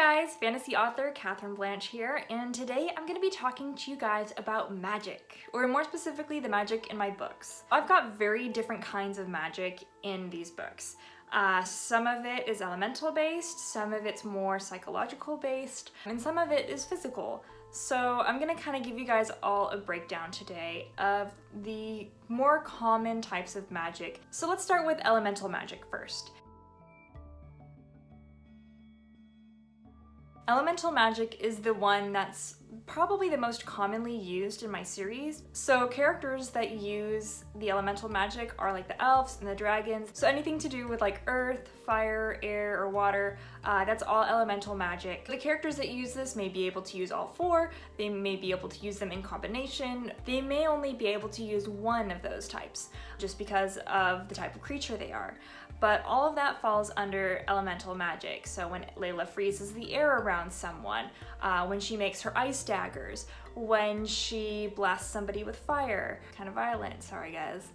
guys, fantasy author Kathryn Blanche here, and today I'm going to be talking to you guys about magic, or more specifically the magic in my books. I've got very different kinds of magic in these books. Some of it is elemental based, some of it's more psychological based, and some of it is physical. So I'm going to kind of give you guys all a breakdown today of the more common types of magic. So let's start with elemental magic first. Elemental magic is the one that's probably the most commonly used in my series. So characters that use the elemental magic are like the elves and the dragons. So anything to do with like earth, fire, air, or water, that's all elemental magic. The characters that use this may be able to use all four, they may be able to use them in combination, they may only be able to use one of those types just because of the type of creature they are. But all of that falls under elemental magic. So when Laila freezes the air around someone, when she makes her ice daggers, when she blasts somebody with fire, kind of violent, sorry guys.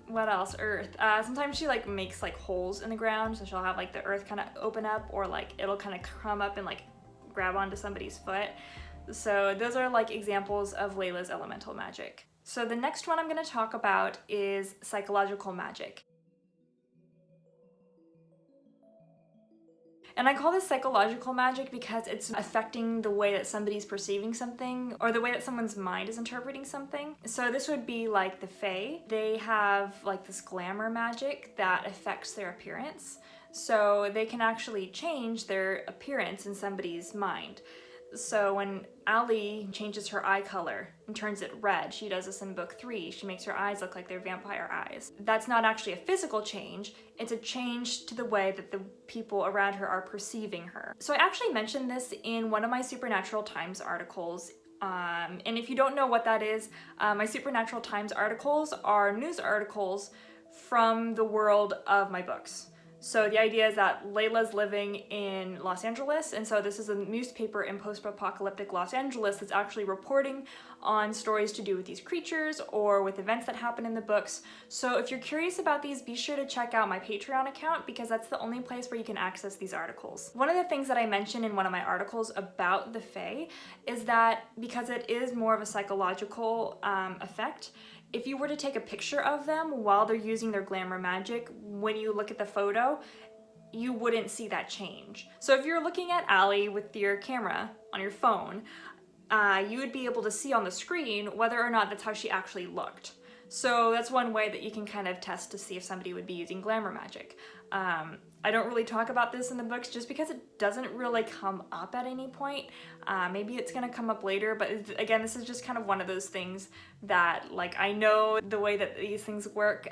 What else? Earth. Sometimes she like makes like holes in the ground, so she'll have like the earth kind of open up, or like it'll kind of come up and like grab onto somebody's foot. So those are like examples of Laila's elemental magic. So the next one I'm going to talk about is psychological magic. And I call this psychological magic because it's affecting the way that somebody's perceiving something or the way that someone's mind is interpreting something. So this would be like the Fae. They have like this glamour magic that affects their appearance. So they can actually change their appearance in somebody's mind. So when Allie changes her eye color and turns it red, she does this in book 3, she makes her eyes look like they're vampire eyes. That's not actually a physical change, it's a change to the way that the people around her are perceiving her. So I actually mentioned this in one of my Supernatural Times articles. And if you don't know what that is, my Supernatural Times articles are news articles from the world of my books. So the idea is that Laila's living in Los Angeles, and so this is a newspaper in post-apocalyptic Los Angeles that's actually reporting on stories to do with these creatures or with events that happen in the books. So if you're curious about these, be sure to check out my Patreon account because that's the only place where you can access these articles. One of the things that I mentioned in one of my articles about the Fae is that because it is more of a psychological effect, if you were to take a picture of them while they're using their glamour magic, when you look at the photo, you wouldn't see that change. So if you're looking at Allie with your camera on your phone, you would be able to see on the screen whether or not that's how she actually looked. So that's one way that you can kind of test to see if somebody would be using glamour magic. I don't really talk about this in the books just because it doesn't really come up at any point. Maybe it's gonna come up later, but again, this is just kind of one of those things that like I know the way that these things work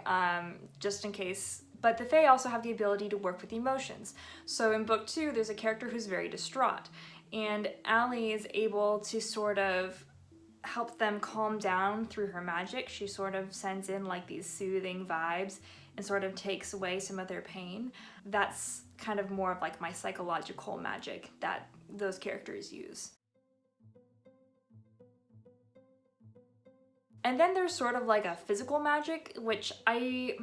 just in case. But the Fae also have the ability to work with emotions. So in book 2, there's a character who's very distraught, and Allie is able to sort of help them calm down through her magic. She sort of sends in like these soothing vibes and sort of takes away some of their pain. That's kind of more of like my psychological magic that those characters use. And then there's sort of like a physical magic, which it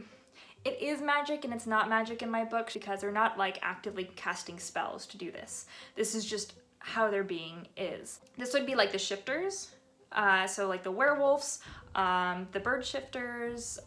is magic and it's not magic in my books because they're not like actively casting spells to do this. This is just how their being is. This would be like the shifters. So like the werewolves, the bird shifters,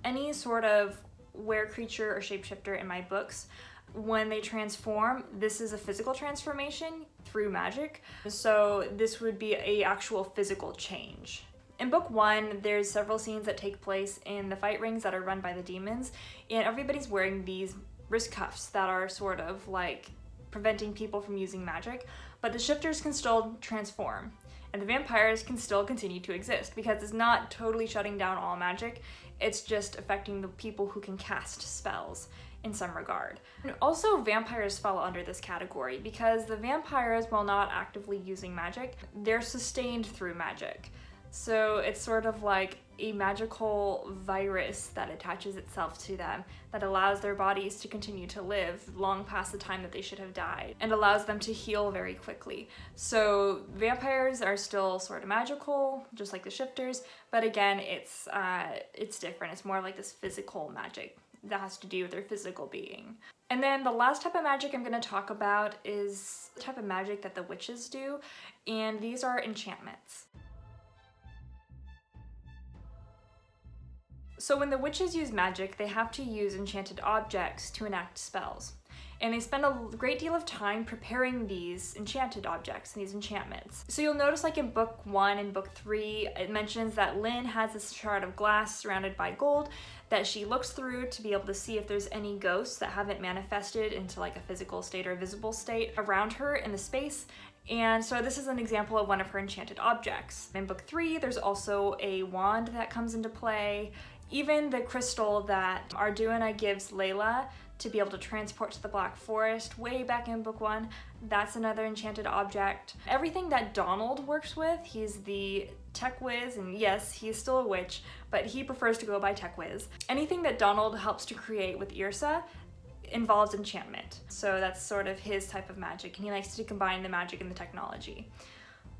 any sort of were creature or shapeshifter in my books, when they transform, this is a physical transformation through magic. So this would be an actual physical change. In book 1, there's several scenes that take place in the fight rings that are run by the demons, and everybody's wearing these wrist cuffs that are sort of like preventing people from using magic, but the shifters can still transform. And the vampires can still continue to exist because it's not totally shutting down all magic, it's just affecting the people who can cast spells in some regard. And also vampires fall under this category because the vampires, while not actively using magic, they're sustained through magic. So it's sort of like a magical virus that attaches itself to them that allows their bodies to continue to live long past the time that they should have died and allows them to heal very quickly. So vampires are still sort of magical, just like the shifters, but again, it's different. It's more like this physical magic that has to do with their physical being. And then the last type of magic I'm going to talk about is the type of magic that the witches do, and these are enchantments. So when the witches use magic, they have to use enchanted objects to enact spells. And they spend a great deal of time preparing these enchanted objects and these enchantments. So you'll notice like in book 1 and book 3, it mentions that Lynn has this shard of glass surrounded by gold that she looks through to be able to see if there's any ghosts that haven't manifested into like a physical state or a visible state around her in the space. And so this is an example of one of her enchanted objects. In book 3, there's also a wand that comes into play. Even the crystal that Arduina gives Laila to be able to transport to the Black Forest way back in book 1, that's another enchanted object. Everything that Donald works with, he's the tech whiz, and yes, he's still a witch, but he prefers to go by tech whiz. Anything that Donald helps to create with Yrsa involves enchantment. So that's sort of his type of magic, and he likes to combine the magic and the technology.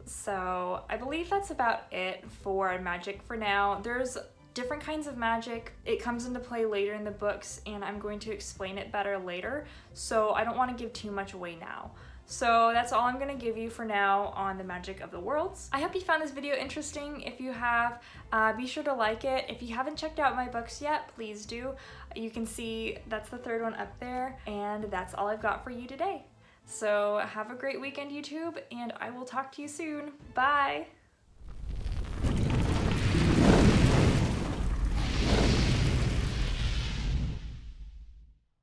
So I believe that's about it for magic for now. There's different kinds of magic. It comes into play later in the books, and I'm going to explain it better later, so I don't want to give too much away now. So that's all I'm going to give you for now on the magic of the worlds. I hope you found this video interesting. If you have, be sure to like it. If you haven't checked out my books yet, please do. You can see that's the third one up there, and that's all I've got for you today. So have a great weekend, YouTube, and I will talk to you soon. Bye!